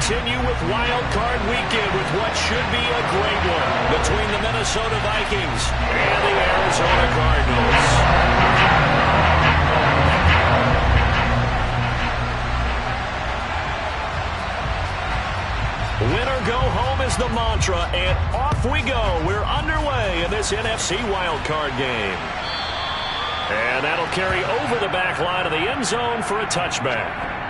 continue with Wild Card Weekend with what should be a great one between the Minnesota Vikings and the Arizona Cardinals. Winner go home is the mantra, and off we go. We're underway in this NFC wildcard game. And that'll carry over the back line of the end zone for a touchback.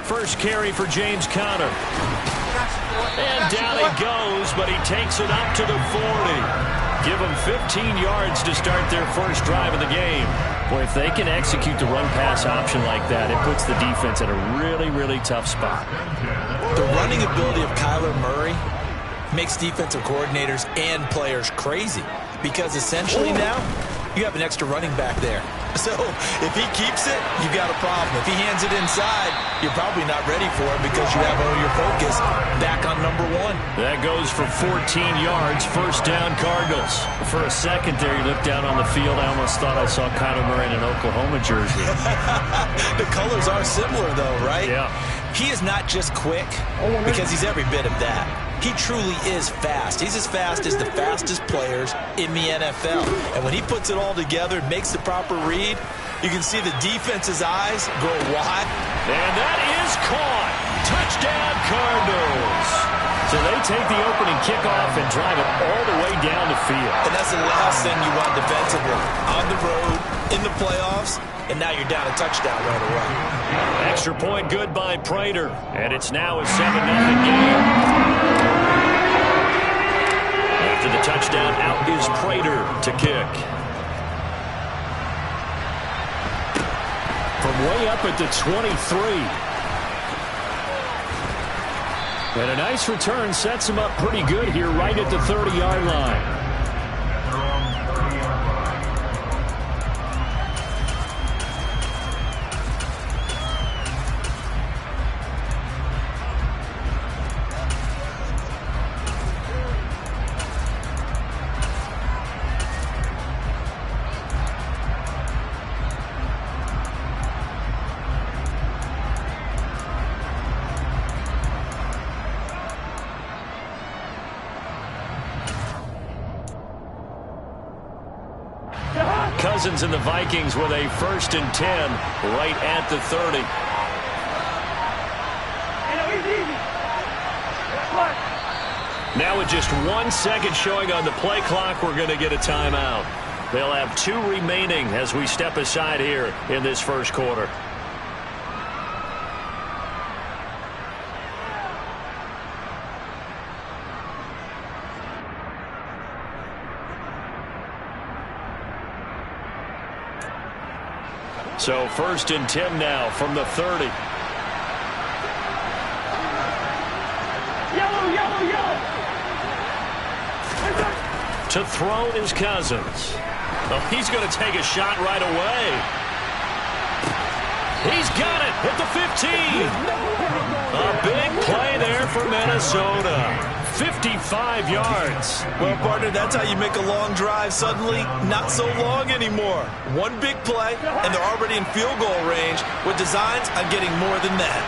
First carry for James Conner. And down he goes, but he takes it up to the 40. Give them 15 yards to start their first drive of the game. Boy, if they can execute the run-pass option like that, it puts the defense in a really, really tough spot. The running ability of Kyler Murray makes defensive coordinators and players crazy because essentially now you have an extra running back there. So if he keeps it, you've got a problem. If he hands it inside, you're probably not ready for it because you have all your focus back on number one. That goes for 14 yards, first down Cardinals. For a second there, you looked down on the field. I almost thought I saw Kyler Murray in an Oklahoma jersey. The colors are similar, though, right? Yeah. He is not just quick because he's every bit of that. He truly is fast. He's as fast as the fastest players in the NFL. And when he puts it all together, makes the proper read, you can see the defense's eyes go wide. And that is caught. Touchdown, Cardinals. So they take the opening kickoff and drive it all the way down the field. And that's the last thing you want defensively. On the road, in the playoffs, and now you're down a touchdown right away. Extra point good by Prater. And it's now a 7-0 game. After the touchdown, out is Prater to kick. From way up at the 23. And a nice return sets him up pretty good here right at the 30-yard line. Cousins and the Vikings with a 1st and 10 right at the 30. Now with just 1 second showing on the play clock, we're going to get a timeout. They'll have 2 remaining as we step aside here in this first quarter. So 1st and 10 now from the 30. To throw is Cousins. Oh, he's going to take a shot right away. He's got it at the 15. A big play there for Minnesota. 55 yards. Well, partner, that's how you make a long drive suddenly not so long anymore. One big play, and they're already in field goal range with designs on getting more than that.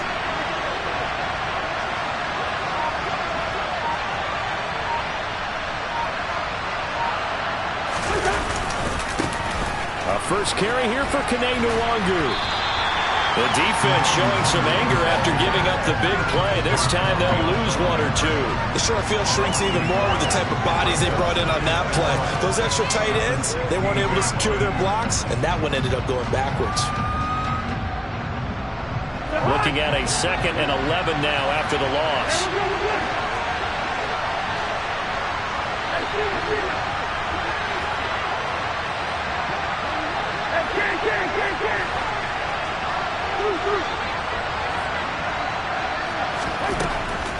A first carry here for Kene Nwangu. The defense showing some anger after giving up the big play. This time they'll lose 1 or 2. The short field shrinks even more with the type of bodies they brought in on that play. Those extra tight ends, they weren't able to secure their blocks, and that one ended up going backwards. looking at a 2nd and 11 now after the loss.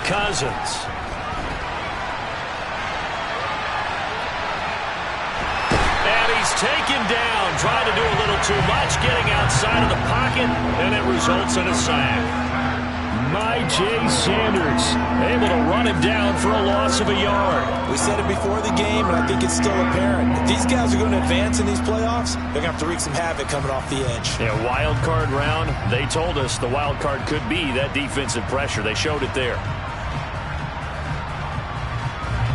Cousins. And he's taken down, trying to do a little too much, getting outside of the pocket, and it results in a sack. J. Sanders able to run him down for a loss of a yard. We said it before the game, and I think it's still apparent. If these guys are going to advance in these playoffs, they're going to have to wreak some havoc coming off the edge. Yeah, wild card round. They told us the wild card could be that defensive pressure. They showed it there.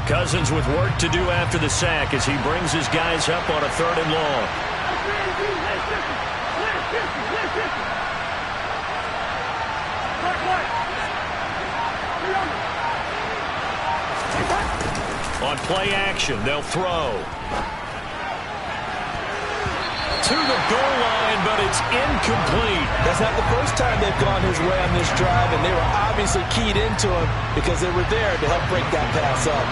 Cousins with work to do after the sack as he brings his guys up on a 3rd and long. On play action, they'll throw. To the goal line, but it's incomplete. That's not the first time they've gone his way on this drive, and they were obviously keyed into him because they were there to help break that pass up.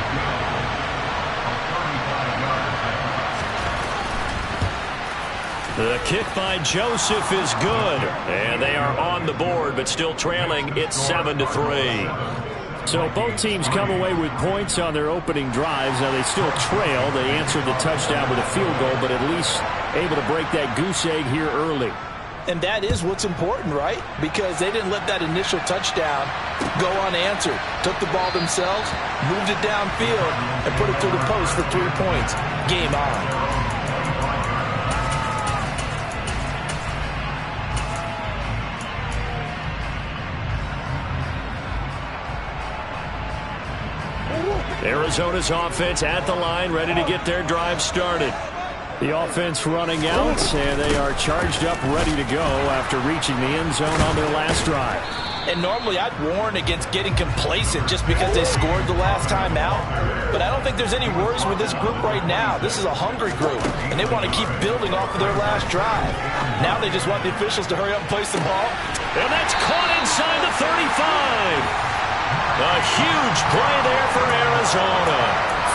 The kick by Joseph is good, and they are on the board, but still trailing. It's 7-3. So both teams come away with points on their opening drives. Now they still trail. They answered the touchdown with a field goal, but at least able to break that goose egg here early. And that is what's important, right? Because they didn't let that initial touchdown go unanswered. Took the ball themselves, moved it downfield, and put it through the post for 3 points. Game on. Arizona's offense at the line, ready to get their drive started. The offense running out, and they are charged up, ready to go after reaching the end zone on their last drive. And normally I'd warn against getting complacent just because they scored the last time out. But I don't think there's any worries with this group right now. This is a hungry group, and they want to keep building off of their last drive. Now they just want the officials to hurry up and place the ball. And that's caught inside the 35. A huge play there for Arizona.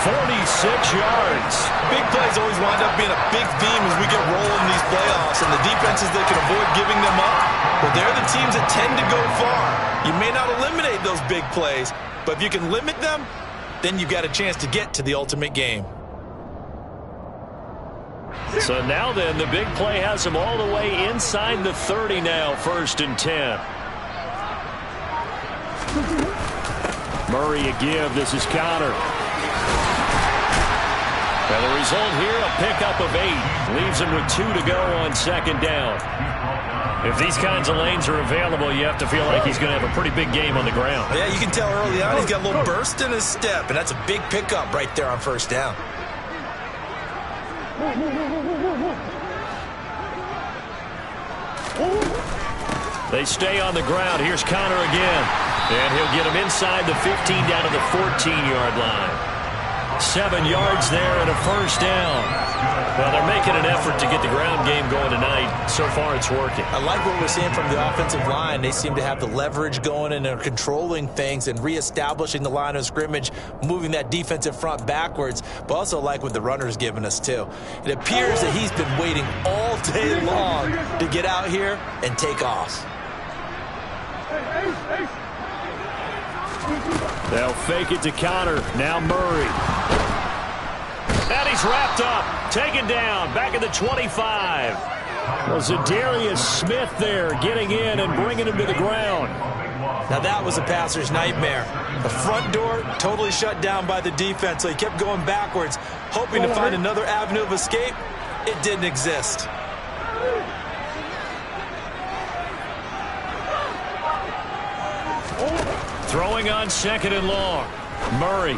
46 yards. Big plays always wind up being a big theme as we get rolling in these playoffs, and the defenses that can avoid giving them up, well, they're the teams that tend to go far. You may not eliminate those big plays, but if you can limit them, then you've got a chance to get to the ultimate game. So now then, the big play has them all the way inside the 30 now, 1st and 10. Murray a give. This is Connor. And the result here, a pickup of 8. Leaves him with 2 to go on 2nd down. If these kinds of lanes are available, you have to feel like he's going to have a pretty big game on the ground. Yeah, you can tell early on he's got a little burst in his step, and that's a big pickup right there on 1st down. They stay on the ground. Here's Connor again. And he'll get him inside the 15 down to the 14-yard line. 7 yards there and a 1st down. Well, they're making an effort to get the ground game going tonight. So far, it's working. I like what we're seeing from the offensive line. They seem to have the leverage going, and they're controlling things and reestablishing the line of scrimmage, moving that defensive front backwards, but also like what the runner's giving us, too. It appears that he's been waiting all day long to get out here and take off. They'll fake it to Connor. Now Murray. And he's wrapped up. Taken down. Back at the 25. Well, Zadarius Smith there getting in and bringing him to the ground. Now that was a passer's nightmare. The front door totally shut down by the defense, so he kept going backwards, hoping to find another avenue of escape. It didn't exist. Throwing on 2nd and long. Murray.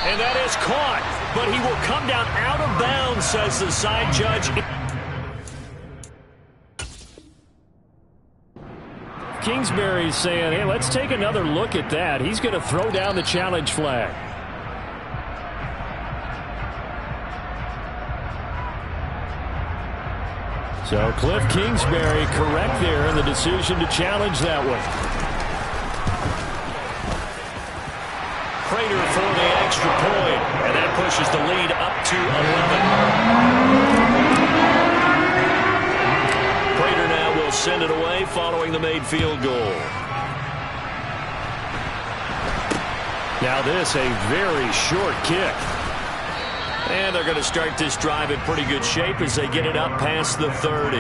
And that is caught, but he will come down out of bounds, says the side judge. Kingsbury's saying, hey, let's take another look at that. He's going to throw down the challenge flag. So Cliff Kingsbury correct there in the decision to challenge that one. Prater for the extra point, and that pushes the lead up to 11. Prater now will send it away following the made field goal. Now this a very short kick. And they're going to start this drive in pretty good shape as they get it up past the 30.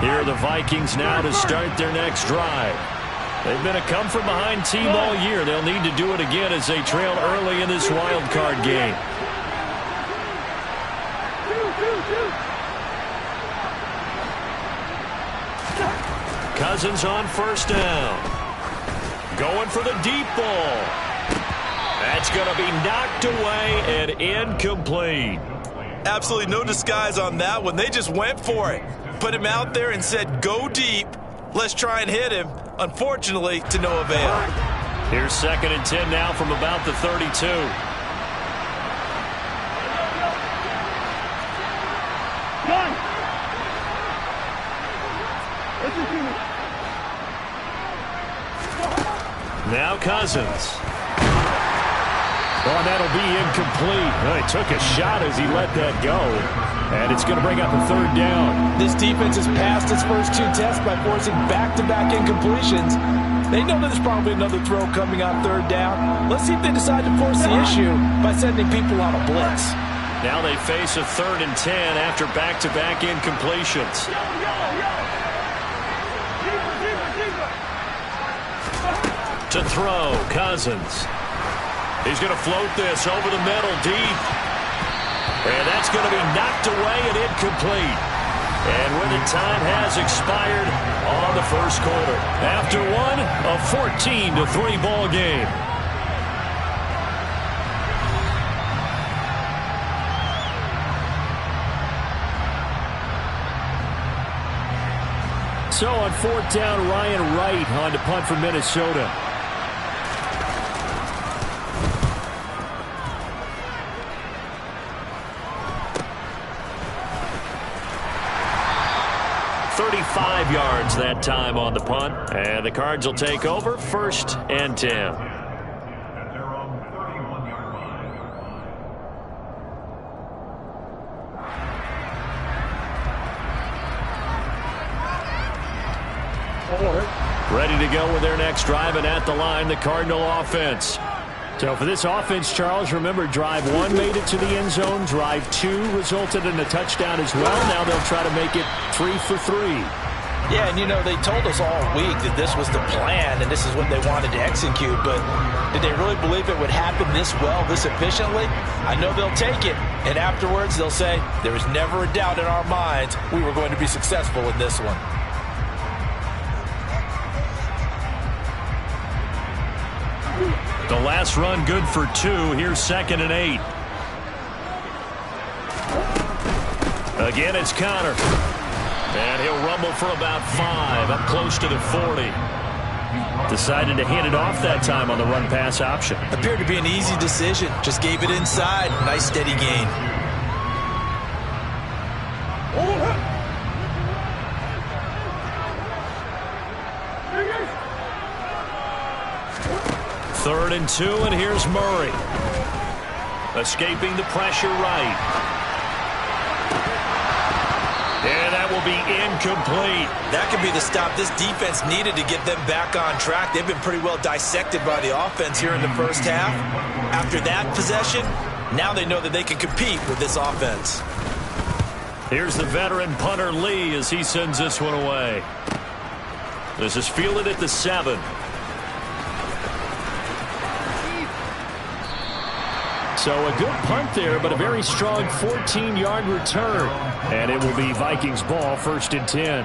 Here are the Vikings now to start their next drive. They've been a come-from-behind team all year. They'll need to do it again as they trail early in this wild card game. Cousins on first down. Going for the deep ball. That's going to be knocked away and incomplete. Absolutely no disguise on that one. They just went for it. Put him out there and said, go deep. Let's try and hit him. Unfortunately, to no avail. Here's 2nd and 10 now from about the 32. Now Cousins. Oh, and that'll be incomplete. Well, he took a shot as he let that go. And it's going to bring up a 3rd down. This defense has passed its first 2 tests by forcing back-to-back incompletions. They know there's probably another throw coming on 3rd down. Let's see if they decide to force the issue by sending people on a blitz. Now they face a 3rd and 10 after back-to-back incompletions. To throw, Cousins. He's going to float this over the middle deep. And that's going to be knocked away and incomplete. And when the time has expired on the first quarter. After one, a 14-3 ball game. So on 4th down, Ryan Wright on to punt for Minnesota. Yards that time on the punt, and the Cards will take over 1st and 10. Ready to go with their next drive, and at the line, the Cardinal offense. So for this offense, Charles, remember, drive 1 made it to the end zone. Drive 2 resulted in a touchdown as well. Now they'll try to make it 3 for 3. Yeah, and you know, they told us all week that this was the plan and this is what they wanted to execute, but did they really believe it would happen this well, this efficiently? I know they'll take it, and afterwards they'll say, there was never a doubt in our minds we were going to be successful in this one. The last run good for 2. Here's 2nd and 8. Again, it's Connor. And he'll rumble for about 5, up close to the 40. Decided to hand it off that time on the run-pass option. Appeared to be an easy decision. Just gave it inside. Nice steady gain. Third and 2, and here's Murray. Escaping the pressure right. And that will be incomplete. That could be the stop this defense needed to get them back on track. They've been pretty well dissected by the offense here in the first half. After that possession, now they know that they can compete with this offense. Here's the veteran punter Lee as he sends this one away. This is fielded at the 7. So a good punt there, but a very strong 14-yard return. And it will be Vikings ball, 1st and 10.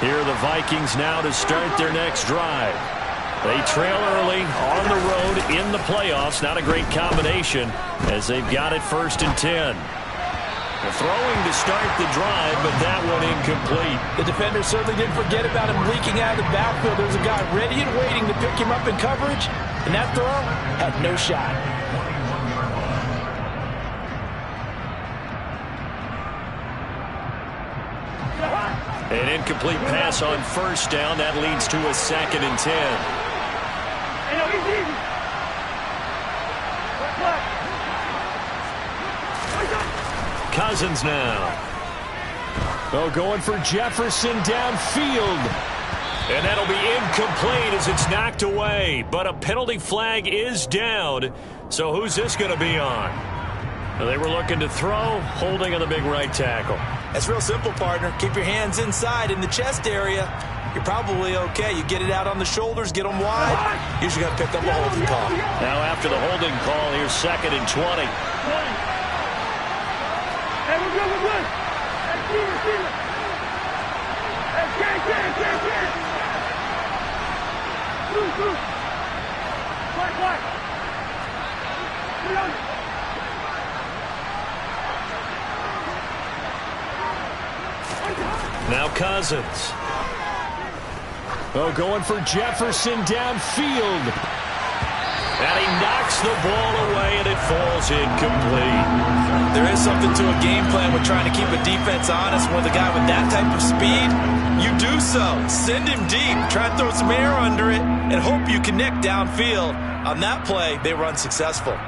Here are the Vikings now to start their next drive. They trail early on the road in the playoffs. Not a great combination as they've got it 1st and 10. They're throwing to start the drive, but that one incomplete. The defender certainly didn't forget about him leaking out of the backfield. There's a guy ready and waiting to pick him up in coverage, and that throw had no shot. An incomplete pass on 1st down. That leads to a 2nd and 10. Cousins now. Oh, going for Jefferson downfield. And that'll be incomplete as it's knocked away. But a penalty flag is down. So who's this going to be on? Well, they were looking to throw, holding on the big right tackle. That's real simple, partner. Keep your hands inside in the chest area. You're probably okay. You get it out on the shoulders, get them wide. Usually got to pick up a holding call. Now after the holding call, here's 2nd and 20. Hey, we're good, we're good. Hey, receiver. Hey, get. Through. Quiet. Now Cousins. Oh, going for Jefferson downfield. And he knocks the ball away, and it falls incomplete. There is something to a game plan with trying to keep a defense honest. With a guy with that type of speed, you do so. Send him deep. Try to throw some air under it and hope you connect downfield. On that play, they were unsuccessful.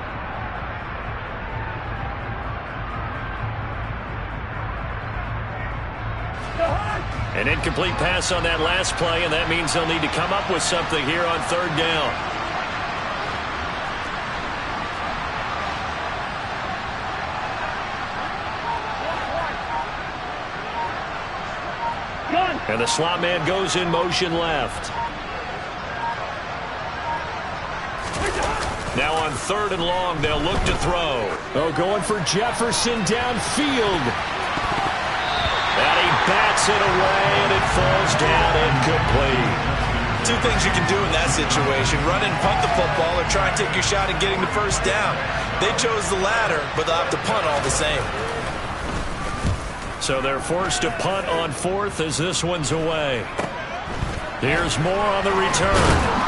An incomplete pass on that last play, and that means they'll need to come up with something here on 3rd down. And the slot man goes in motion left. Now on 3rd and long, they'll look to throw. Oh, going for Jefferson downfield. And he bats it away, and it falls down incomplete. 2 things you can do in that situation. Run and punt the football or try and take your shot at getting the 1st down. They chose the latter, but they'll have to punt all the same. So they're forced to punt on 4th as this one's away. Here's more on the return.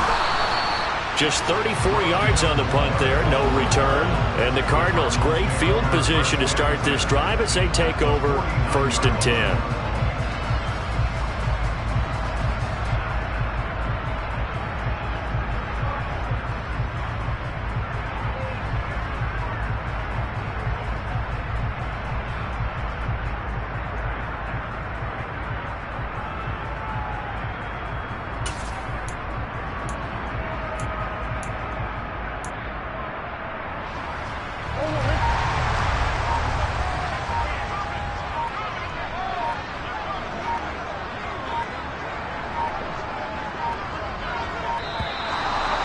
Just 34 yards on the punt there, no return. And the Cardinals, great field position to start this drive as they take over 1st and 10.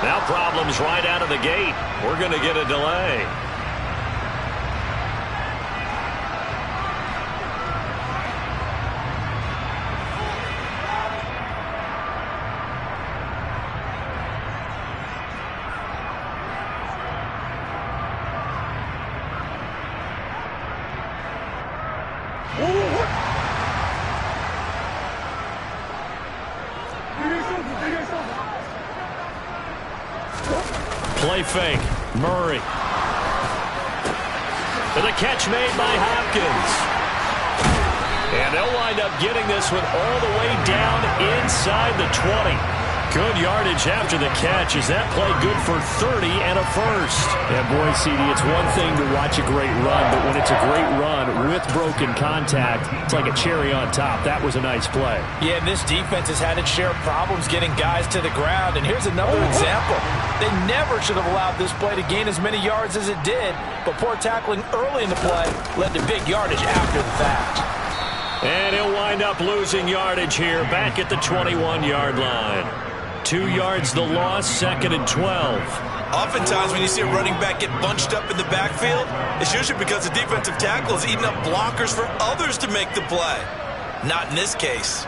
Now problems right out of the gate. We're going to get a delay. Play fake. Murray. And the catch made by Hopkins. And they'll wind up getting this one all the way down inside the 20. Good yardage after the catch. Is that play good for 30 and a first? Yeah, boy, CD, it's one thing to watch a great run, but when it's a great run with broken contact, it's like a cherry on top. That was a nice play. Yeah, and this defense has had its share of problems getting guys to the ground. And here's another example. They never should have allowed this play to gain as many yards as it did, but poor tackling early in the play led to big yardage after the fact. And he'll wind up losing yardage here back at the 21-yard line. 2 yards the loss, 2nd and 12. Oftentimes when you see a running back get bunched up in the backfield, it's usually because the defensive tackle is eating up blockers for others to make the play. Not in this case.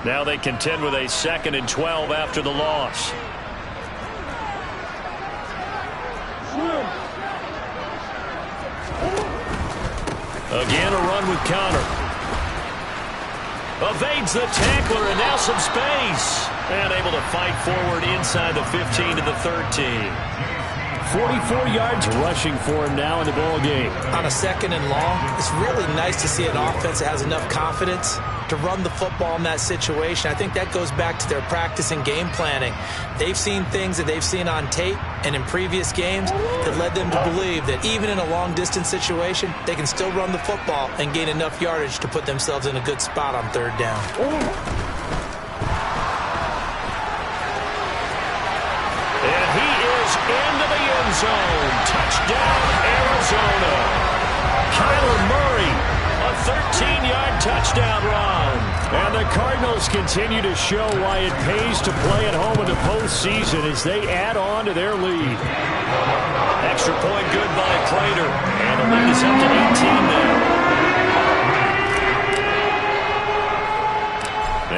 Now they contend with a 2nd and 12 after the loss. Again, a run with Connor. Evades the tackler, and now some space. And able to fight forward inside the 15 to the 13. 44 yards rushing for him now in the ball game. On a 2nd and long, it's really nice to see an offense that has enough confidence to run the football in that situation. I think that goes back to their practice and game planning. They've seen things that they've seen on tape and in previous games that led them to believe that even in a long-distance situation, they can still run the football and gain enough yardage to put themselves in a good spot on 3rd down. And he is into the end zone. Touchdown, Arizona. Kyler Murray, a 13-yard touchdown run. And the Cardinals continue to show why it pays to play at home in the postseason as they add on to their lead. Extra point good by Prater. And the lead is up to 18 now.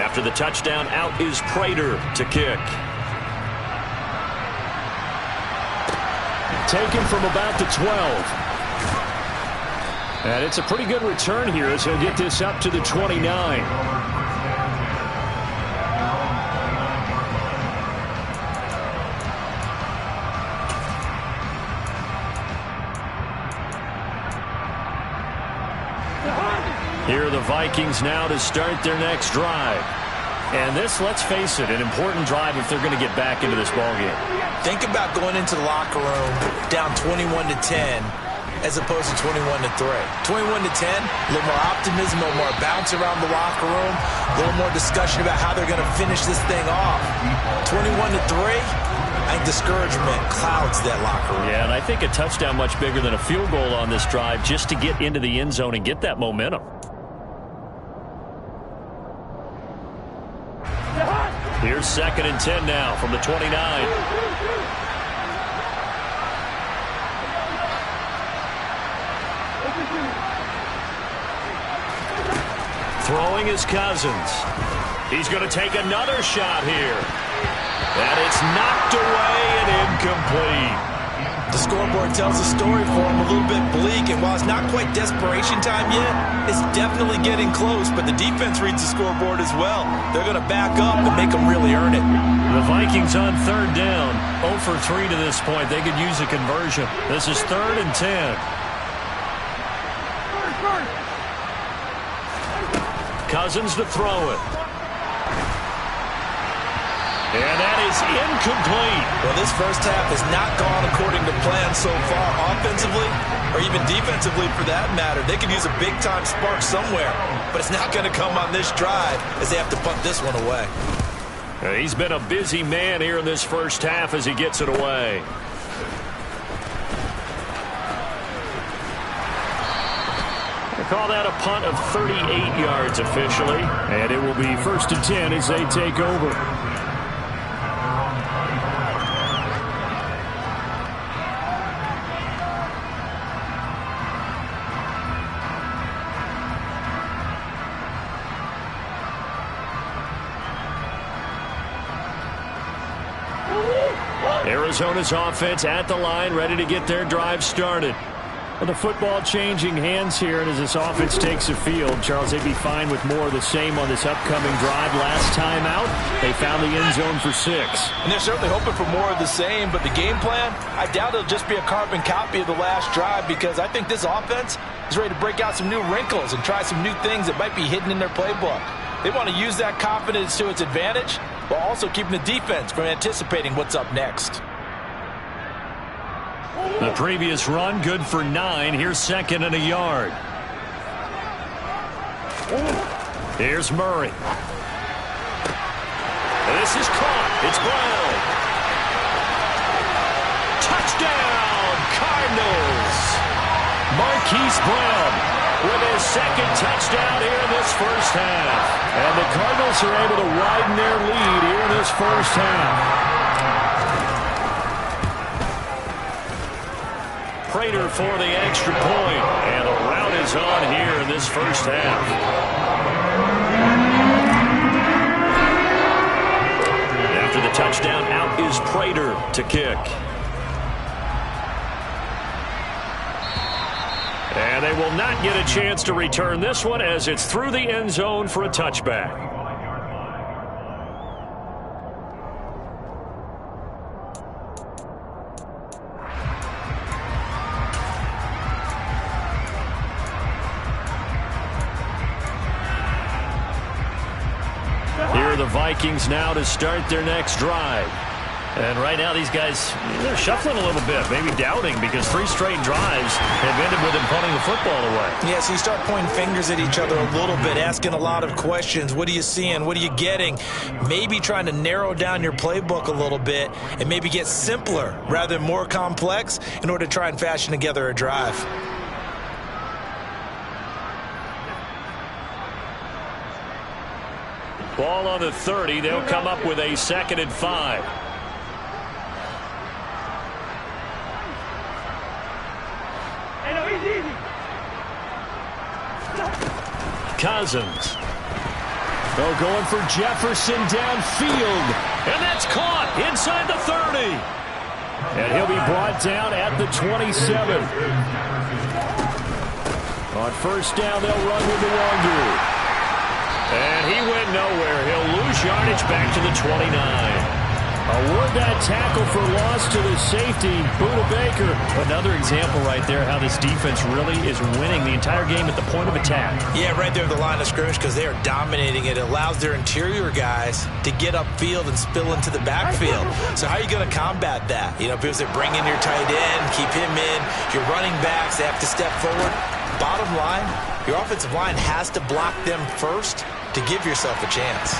After the touchdown, out is Prater to kick. Taken from about the 12. And it's a pretty good return here as he'll get this up to the 29. Here are the Vikings now to start their next drive. And this, let's face it, an important drive if they're going to get back into this ballgame. Think about going into the locker room down 21-10 as opposed to 21-3. 21-10, a little more optimism, a little more bounce around the locker room, a little more discussion about how they're going to finish this thing off. 21-3, I think discouragement clouds that locker room. Yeah, and I think a touchdown much bigger than a field goal on this drive just to get into the end zone and get that momentum. Here's 2nd and 10 now from the 29. Throwing is Cousins. He's going to take another shot here. And it's knocked away and incomplete. The scoreboard tells a story for him, a little bit bleak, and while it's not quite desperation time yet, it's definitely getting close, but the defense reads the scoreboard as well. They're going to back up and make them really earn it. The Vikings on 3rd down, 0 for 3 to this point. They could use a conversion. This is 3rd and 10. Cousins to throw it. And that is incomplete. Well, this first half has not gone according to plan so far, offensively or even defensively for that matter. They could use a big-time spark somewhere, but it's not going to come on this drive as they have to punt this one away. He's been a busy man here in this first half as he gets it away. They call that a punt of 38 yards officially. And it will be 1st and 10 as they take over. Arizona's offense at the line, ready to get their drive started. Well, the football changing hands here, and as this offense takes the field, Charles, they'd be fine with more of the same on this upcoming drive. Last time out, they found the end zone for 6. And they're certainly hoping for more of the same, but the game plan, I doubt it'll just be a carbon copy of the last drive because I think this offense is ready to break out some new wrinkles and try some new things that might be hidden in their playbook. They want to use that confidence to its advantage while also keeping the defense from anticipating what's up next. The previous run, good for 9. Here's 2nd and a yard. Here's Murray. This is caught. It's Brown. Touchdown, Cardinals. Marquise Brown with his 2nd touchdown here in this first half. And the Cardinals are able to widen their lead here in this first half. Prater for the extra point, and the route is on here in this first half. Prater to kick. And they will not get a chance to return this one as it's through the end zone for a touchback. Here are the Vikings now to start their next drive. And right now these guys, they're shuffling a little bit, maybe doubting, because 3 straight drives have ended with them punting the football away. Yeah, so you start pointing fingers at each other a little bit, asking a lot of questions. What are you seeing? What are you getting? Maybe trying to narrow down your playbook a little bit and maybe get simpler rather than more complex in order to try and fashion together a drive. Ball on the 30. They'll come up with a 2nd and 5. Hey, no, easy. Cousins. They're going for Jefferson downfield. And that's caught inside the 30. And he'll be brought down at the 27. On first down, they'll run with the longer. And he went nowhere. He'll lose yardage back to the 29. Award that tackle for loss to the safety, Buda Baker. Another example right there how this defense really is winning the entire game at the point of attack. Yeah, right there at the line of scrimmage because they are dominating it. It allows their interior guys to get upfield and spill into the backfield. So how are you going to combat that? You know, people say bring in your tight end, keep him in. Your running backs, they have to step forward. Bottom line, your offensive line has to block them first to give yourself a chance.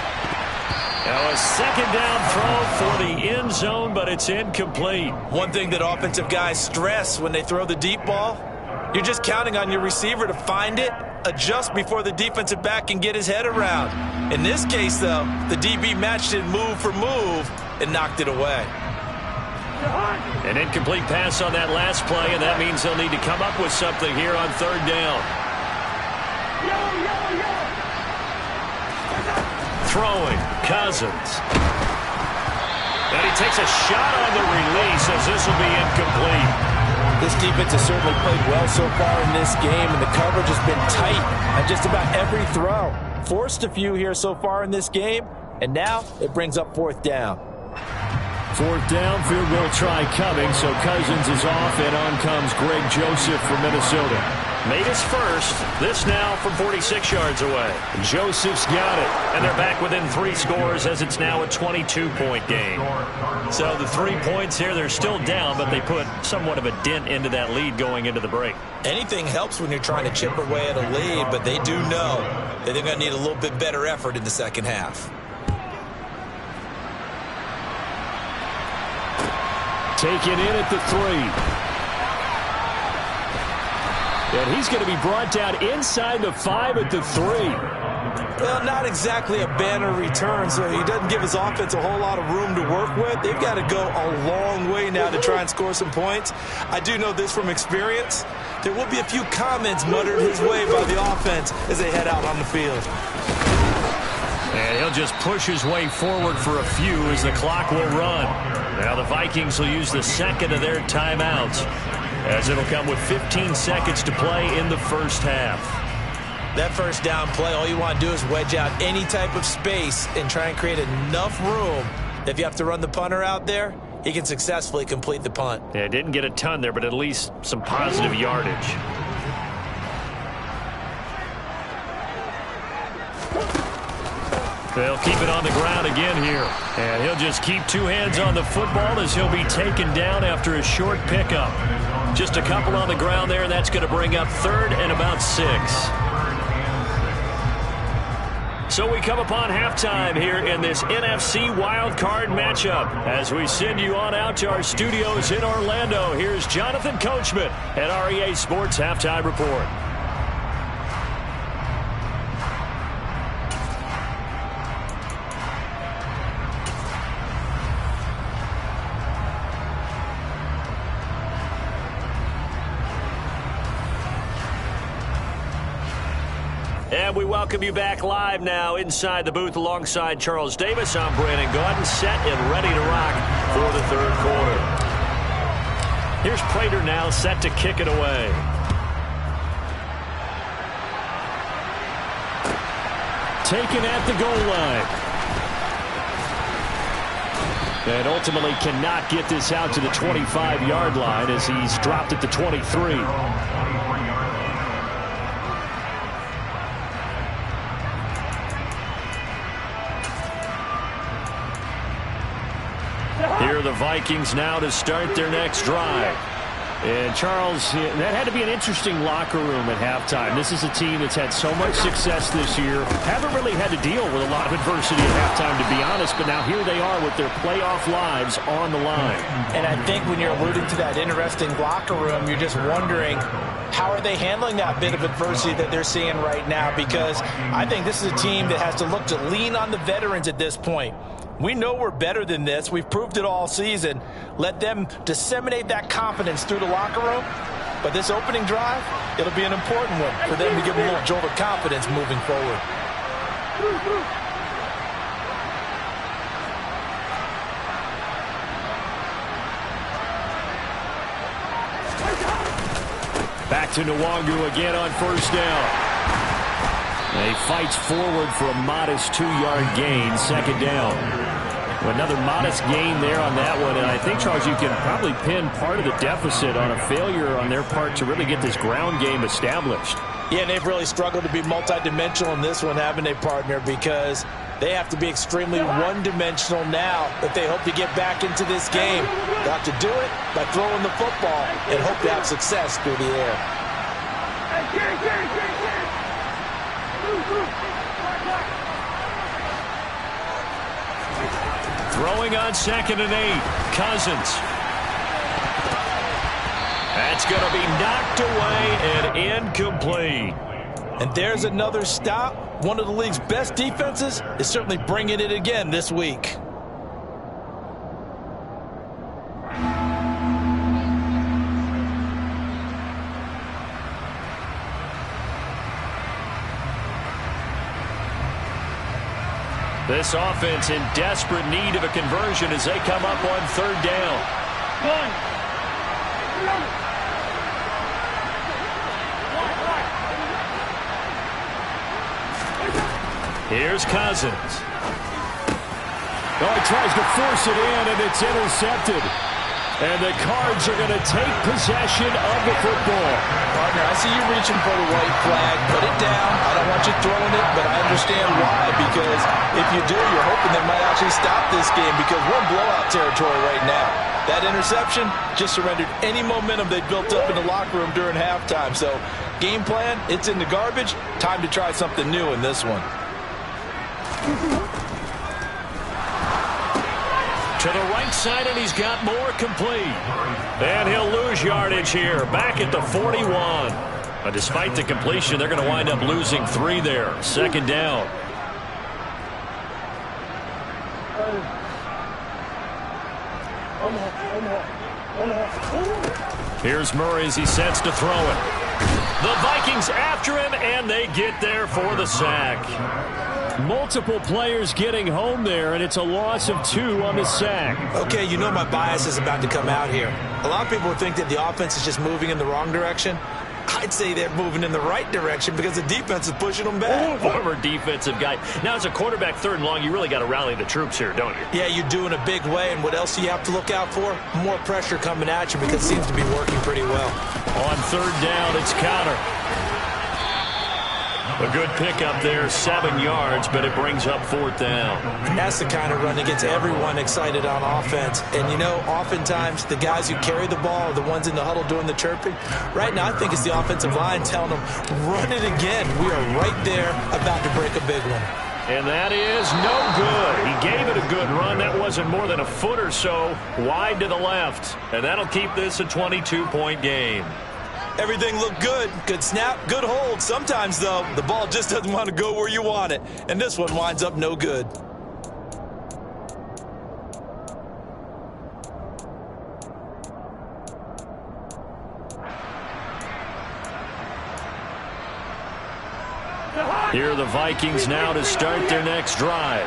Now a 2nd down throw for the end zone, but it's incomplete. One thing that offensive guys stress when they throw the deep ball, you're just counting on your receiver to find it, adjust before the defensive back can get his head around. In this case, though, the DB matched it move for move and knocked it away. An incomplete pass on that last play, and that means they'll need to come up with something here on 3rd down. Throwing, Cousins. And he takes a shot on the release as this will be incomplete. This defense has certainly played well so far in this game, and the coverage has been tight on just about every throw. Forced a few here so far in this game, and now it brings up 4th down. 4th down, field goal try coming, so Cousins is off, and on comes Greg Joseph from Minnesota. Made his first. This now from 46 yards away. Joseph's got it. And they're back within 3 scores as it's now a 22-point game. So the 3 points here, they're still down, but they put somewhat of a dent into that lead going into the break. Anything helps when you're trying to chip away at a lead, but they do know that they're going to need a little bit better effort in the second half. Taken in at the 3. And he's going to be brought down inside the 5 at the 3. Well, not exactly a banner return, so he doesn't give his offense a whole lot of room to work with. They've got to go a long way now to try and score some points. I do know this from experience. There will be a few comments muttered his way by the offense as they head out on the field. And he'll just push his way forward for a few as the clock will run. Now the Vikings will use the 2nd of their timeouts, as it'll come with 15 seconds to play in the first half. That first down play, all you want to do is wedge out any type of space and try and create enough room that if you have to run the punter out there, he can successfully complete the punt. Yeah, didn't get a ton there, but at least some positive yardage. They'll keep it on the ground again here. And he'll just keep 2 hands on the football as he'll be taken down after a short pickup. Just a couple on the ground there, and that's going to bring up 3rd and about 6. So we come upon halftime here in this NFC wildcard matchup. As we send you on out to our studios in Orlando, here's Jonathan Coachman at REA Sports Halftime Report. And we welcome you back live now inside the booth alongside Charles Davis. I'm Brandon Gaudin, set and ready to rock for the third quarter. Here's Prater now set to kick it away. Taken at the goal line. And ultimately cannot get this out to the 25-yard line as he's dropped at the 23. Here are the Vikings now to start their next drive. And Charles, that had to be an interesting locker room at halftime. This is a team that's had so much success this year. Haven't really had to deal with a lot of adversity at halftime, to be honest. But now here they are with their playoff lives on the line. And I think when you're alluding to that interesting locker room, you're just wondering, how are they handling that bit of adversity that they're seeing right now? Because I think this is a team that has to look to lean on the veterans at this point. We know we're better than this. We've proved it all season. Let them disseminate that confidence through the locker room. But this opening drive, it'll be an important one for them to give them a little jolt of confidence moving forward. Back to Nwangu again on first down. And he fights forward for a modest 2-yard gain, second down. Another modest gain there on that one, and I think, Charles, you can probably pin part of the deficit on a failure on their part to really get this ground game established. Yeah, and they've really struggled to be multidimensional in this one, haven't they, partner? Because they have to be extremely one-dimensional now if they hope to get back into this game. They'll have to do it by throwing the football and hope to have success through the air. Throwing on 2nd and 8. Cousins. That's going to be knocked away and incomplete. And there's another stop. One of the league's best defenses is certainly bringing it again this week. This offense in desperate need of a conversion as they come up on third down. Here's Cousins. Oh, he tries to force it in, and it's intercepted. And the Cards are going to take possession of the football. Partner, I see you reaching for the white flag. Put it down. I don't want you throwing it, but I understand why. Because if you do, you're hoping they might actually stop this game because we're in blowout territory right now. That interception just surrendered any momentum they built up in the locker room during halftime. So, game plan, it's in the garbage. Time to try something new in this one. To the right side, and he's got more complete. And he'll lose yardage here, back at the 41. But despite the completion, they're going to wind up losing 3 there. Second down. Here's Murray as he sets to throw it. The Vikings after him, and they get there for the sack. Multiple players getting home there, and it's a loss of 2 on the sack. Okay, you know my bias is about to come out here. A lot of people think that the offense is just moving in the wrong direction. I'd say they're moving in the right direction because the defense is pushing them back. Former defensive guy. Now, as a quarterback, 3rd and long, you really got to rally the troops here, don't you? Yeah, you do in a big way, and what else do you have to look out for? More pressure coming at you because it seems to be working pretty well. On 3rd down, it's Connor. A good pickup there, 7 yards, but it brings up 4th down. And that's the kind of run that gets everyone excited on offense. And, you know, oftentimes the guys who carry the ball are the ones in the huddle doing the chirping. Right now, I think it's the offensive line telling them, run it again. We are right there about to break a big one. And that is no good. He gave it a good run. That wasn't more than a foot or so wide to the left. And that'll keep this a 22-point game. Everything looked good. Good snap, good hold. Sometimes, though, the ball just doesn't want to go where you want it. And this one winds up no good. The high Here are the Vikings now to start their next drive.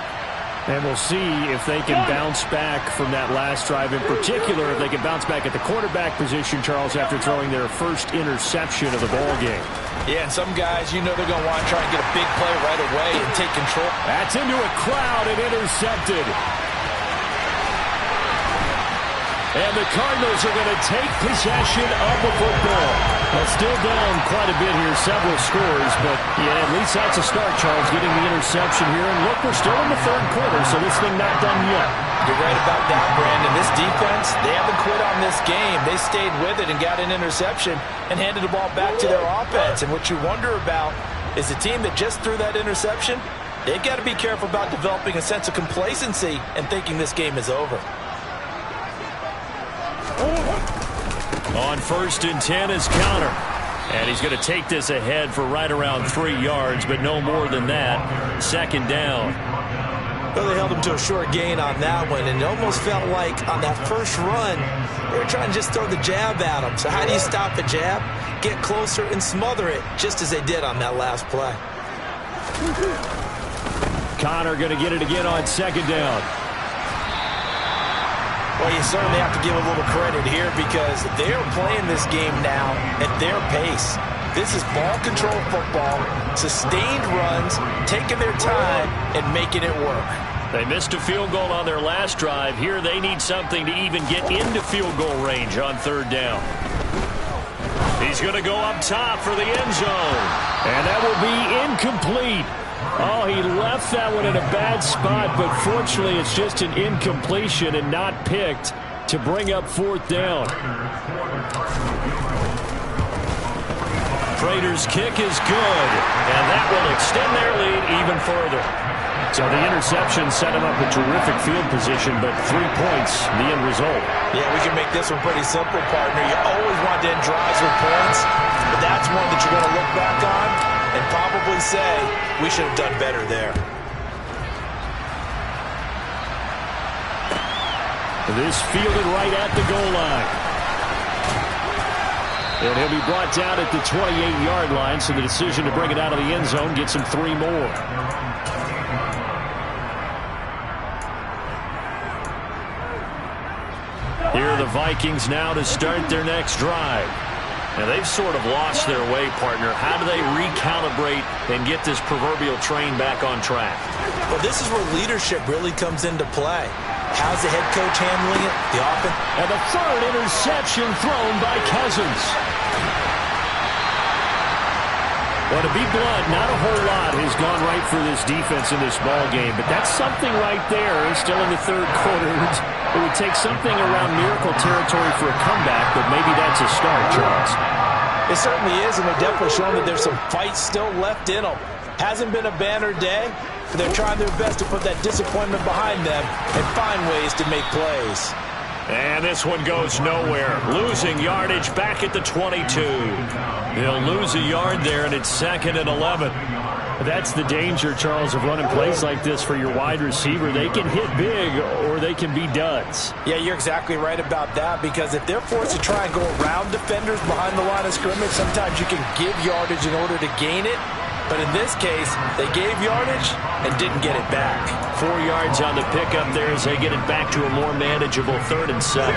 And we'll see if they can bounce back from that last drive. In particular, if they can bounce back at the quarterback position, Charles, after throwing their first interception of the ball game. Yeah, and some guys, you know they're going to want to try and get a big play right away and take control. That's into a crowd and intercepted. And the Cardinals are going to take possession of the football. Well, still down quite a bit here, several scores, but yeah, at least that's a start, Charles, getting the interception here. And look, we're still in the third quarter, so this thing not done yet. You're right about that, Brandon. This defense, they haven't quit on this game. They stayed with it and got an interception and handed the ball back to their offense. And what you wonder about is the team that just threw that interception, they've got to be careful about developing a sense of complacency and thinking this game is over. On 1st and 10 is Connor. And he's going to take this ahead for right around 3 yards, but no more than that. 2nd down. Well, they held him to a short gain on that one, and it almost felt like on that first run, they were trying to just throw the jab at him. So how do you stop a jab? Get closer and smother it, just as they did on that last play. Connor going to get it again on 2nd down. Well, you certainly have to give a little credit here because they're playing this game now at their pace. This is ball control football, sustained runs, taking their time, and making it work. They missed a field goal on their last drive. Here they need something to even get into field goal range on 3rd down. He's going to go up top for the end zone. And that will be incomplete. Oh, he left that one in a bad spot, but fortunately it's just an incompletion and not picked to bring up 4th down. Prater's kick is good, and that will extend their lead even further. So the interception set him up a terrific field position, but 3 points, the end result. Yeah, we can make this one pretty simple, partner. You always want to end drives with points, but that's one that you're going to look back on and probably say, we should have done better there. This fielded right at the goal line. And he'll be brought down at the 28-yard line, so the decision to bring it out of the end zone gets him 3 more. Here are the Vikings now to start their next drive. Now, they've sort of lost their way, partner. How do they recalibrate and get this proverbial train back on track? Well, this is where leadership really comes into play. How's the head coach handling it? The offense. And the 3rd interception thrown by Cousins. Well, to be blunt, not a whole lot has gone right for this defense in this ball game, but that's something right there. Still in the 3rd quarter. It would take something around miracle territory for a comeback, but maybe that's a start, Charles. It certainly is, and they're definitely showing that there's some fight still left in them. Hasn't been a banner day, but they're trying their best to put that disappointment behind them and find ways to make plays. And this one goes nowhere. Losing yardage back at the 22. They'll lose a yard there, and it's 2nd and 11. That's the danger, Charles, of running plays like this for your wide receiver. They can hit big or they can be duds. Yeah, you're exactly right about that because if they're forced to try and go around defenders behind the line of scrimmage, sometimes you can give yardage in order to gain it. But in this case, they gave yardage and didn't get it back. 4 yards on the pickup there as they get it back to a more manageable 3rd and 7.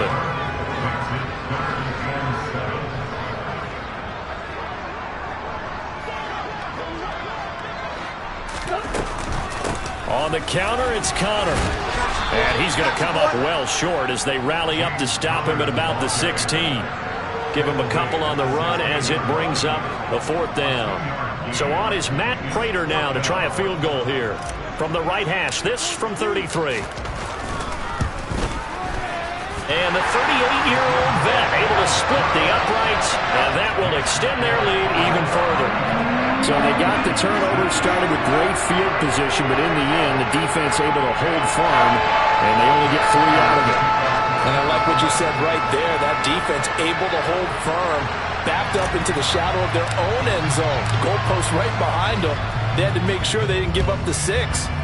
On the counter, it's Connor. And he's going to come up well short as they rally up to stop him at about the 16. Give him a couple on the run as it brings up the 4th down. So on is Matt Prater now to try a field goal here. From the right hash, this from 33. And the 38-year-old vet able to split the uprights, and that will extend their lead even further. So they got the turnover, started with great field position, but in the end, the defense able to hold firm, and they only get 3 out of it. And I like what you said right there. That defense able to hold firm, backed up into the shadow of their own end zone. The goalpost right behind them. They had to make sure they didn't give up the 6.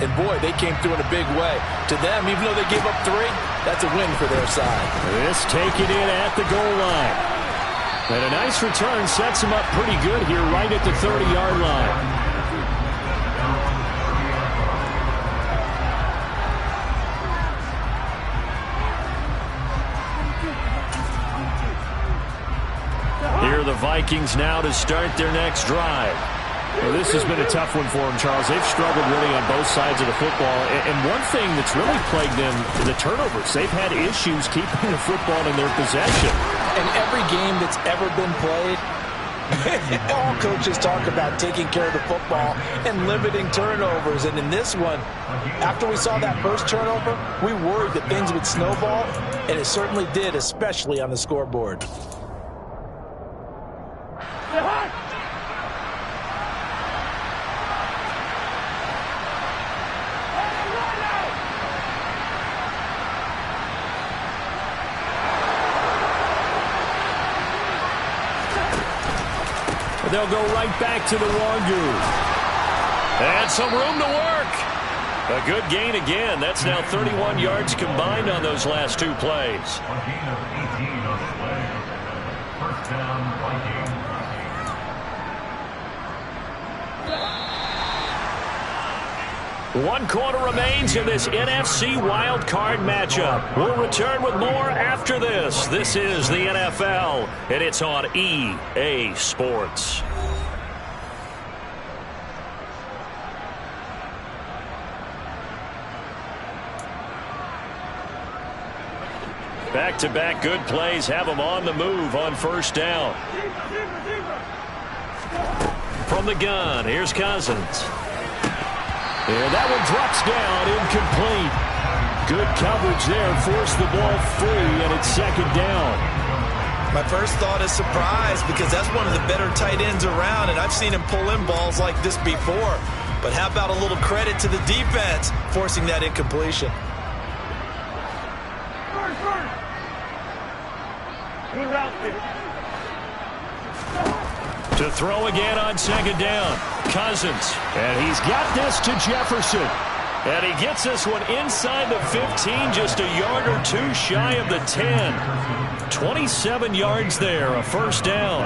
And, boy, they came through in a big way. To them, even though they gave up 3, that's a win for their side. This taken in at the goal line. And a nice return sets them up pretty good here right at the 30-yard line. Vikings now to start their next drive. Well, this has been a tough one for them, Charles. They've struggled really on both sides of the football. And one thing that's really plagued them is the turnovers. They've had issues keeping the football in their possession. In every game that's ever been played, all coaches talk about taking care of the football and limiting turnovers. And in this one, after we saw that first turnover, we worried that things would snowball, and it certainly did, especially on the scoreboard. They'll go right back to the Wangu. And some room to work. A good gain again. That's now 31 yards combined on those last two plays. First down, Vikings. One quarter remains in this NFC Wild Card matchup. We'll return with more after this. This is the NFL, and it's on EA Sports. Back-to-back good plays have them on the move on first down. From the gun, here's Cousins. And that one drops down, incomplete. Good coverage there, forced the ball free, and it's second down. My first thought is surprise, because that's one of the better tight ends around, and I've seen him pull in balls like this before. But how about a little credit to the defense forcing that incompletion? To throw again on second down. Cousins. And he's got this to Jefferson. And he gets this one inside the 15, just a yard or two shy of the 10. 27 yards there, a first down.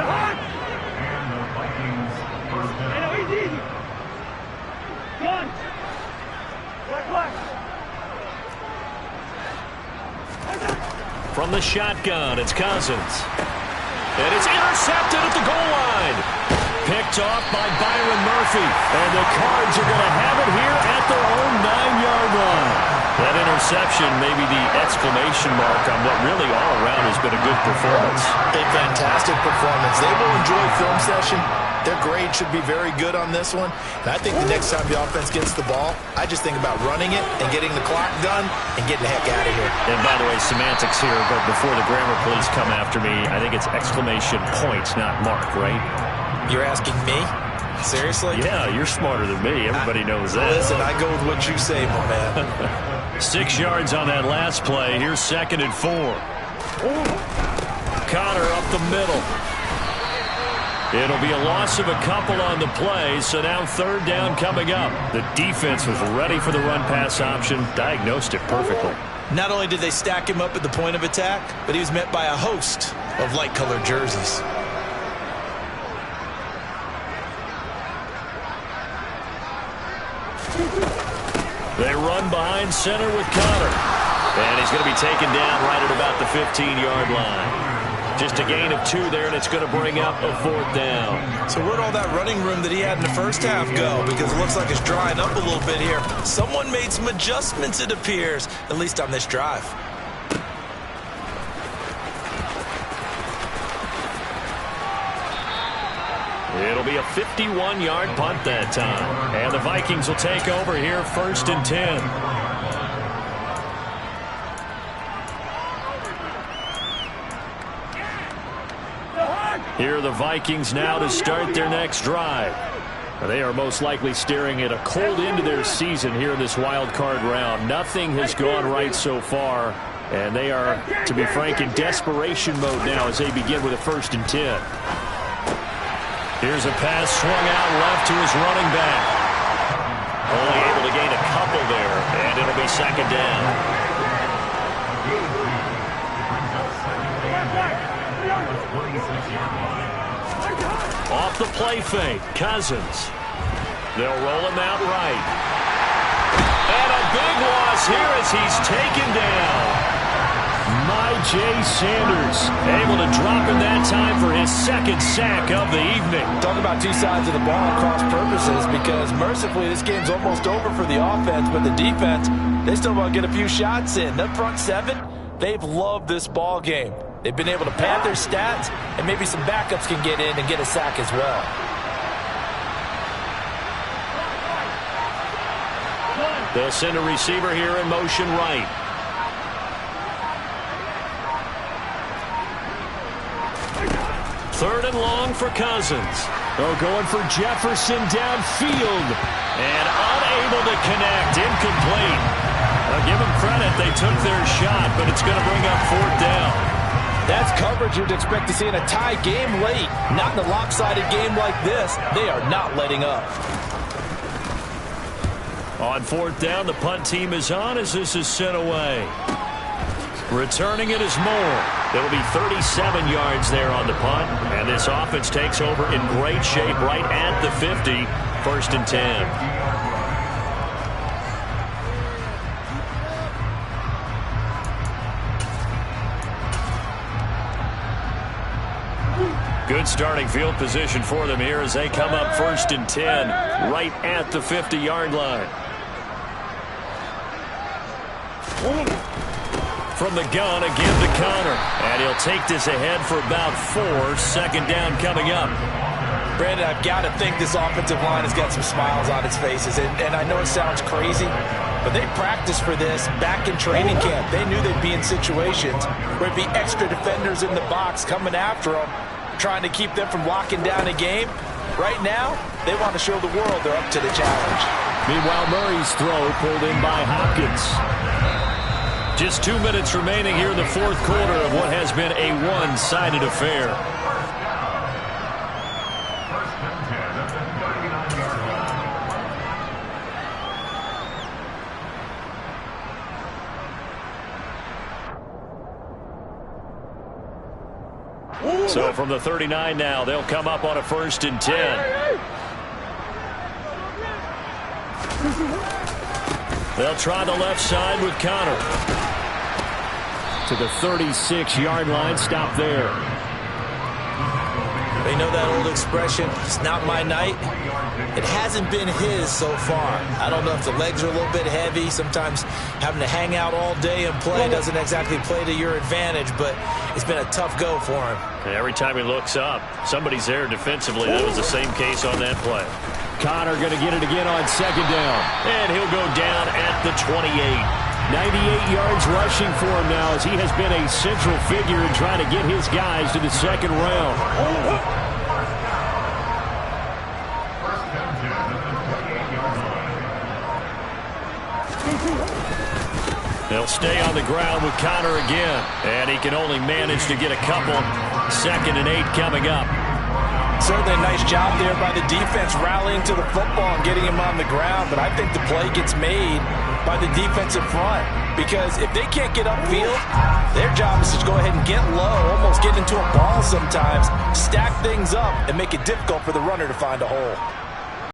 From the shotgun, it's Cousins. And it's intercepted at the goal line. Picked off by Byron Murphy. And the Cards are going to have it here at their own 9-yard line. That interception may be the exclamation mark on what really all around has been a good performance. A fantastic performance. They will enjoy film session. Their grade should be very good on this one. And I think the next time the offense gets the ball, I just think about running it and getting the clock done and getting the heck out of here. And by the way, semantics here, but before the grammar police come after me, I think it's exclamation points, not mark, right? You're asking me? Seriously? Yeah, you're smarter than me. Everybody knows that. Listen, I go with what you say, my man. 6 yards on that last play. Here's 2nd and 4. Connor up the middle. It'll be a loss of a couple on the play, so now 3rd down coming up. The defense was ready for the run-pass option, diagnosed it perfectly. Not only did they stack him up at the point of attack, but he was met by a host of light-colored jerseys. They run behind center with Connor. And he's going to be taken down right at about the 15-yard line. Just a gain of 2 there, and it's going to bring up a 4th down. So where'd all that running room that he had in the first half go? Because it looks like it's drying up a little bit here. Someone made some adjustments, it appears, at least on this drive. It'll be a 51-yard punt that time. And the Vikings will take over here 1st and 10. Here are the Vikings now to start their next drive. They are most likely staring at a cold end to their season here in this wild card round. Nothing has gone right so far, and they are, to be frank, in desperation mode now as they begin with a 1st and 10. Here's a pass swung out left to his running back. Only able to gain a couple there, and it'll be 2nd down. Off the play fake, Cousins. They'll roll him out right. And a big loss here as he's taken down. My J. Sanders able to drop in that time for his second sack of the evening. Talk about two sides of the ball and cross purposes, because mercifully this game's almost over for the offense, but the defense, they still want to get a few shots in. The front seven, they've loved this ball game. They've been able to pad their stats, and maybe some backups can get in and get a sack as well. They'll send a receiver here in motion right. Third and long for Cousins. They're going for Jefferson downfield. And unable to connect. Incomplete. I'll give them credit. They took their shot, but it's going to bring up fourth down. That's coverage you'd expect to see in a tie game late. Not in a lopsided game like this. They are not letting up. On fourth down, the punt team is on as this is sent away. Returning it is Moore. It'll be 37 yards there on the punt. And this offense takes over in great shape right at the 50. First and 10. Good starting field position for them here as they come up first and 10 right at the 50-yard line. From the gun, again to Connor. And he'll take this ahead for about 4. Second down coming up. Brandon, I've got to think this offensive line has got some smiles on its faces. And I know it sounds crazy, but they practiced for this back in training camp. They knew they'd be in situations where it'd be extra defenders in the box coming after them, trying to keep them from locking down a game. Right now, they want to show the world they're up to the challenge. Meanwhile, Murray's throw pulled in by Hopkins. Just 2 minutes remaining here in the fourth quarter of what has been a one-sided affair. So from the 39 now, they'll come up on a first and 10. They'll try the left side with Connor. To the 36-yard line, stop there. They know that old expression, it's not my night. It hasn't been his so far. I don't know if the legs are a little bit heavy. Sometimes having to hang out all day and play doesn't exactly play to your advantage, but it's been a tough go for him. And every time he looks up, somebody's there defensively. That was the same case on that play. Connor going to get it again on second down. And he'll go down at the 28. 98 yards rushing for him now as he has been a central figure in trying to get his guys to the second round. They'll stay on the ground with Connor again. And he can only manage to get a couple. Second and 8 coming up. Certainly a nice job there by the defense rallying to the football and getting him on the ground. But I think the play gets made by the defensive front, because if they can't get upfield, their job is to go ahead and get low, almost get into a ball sometimes, stack things up, and make it difficult for the runner to find a hole.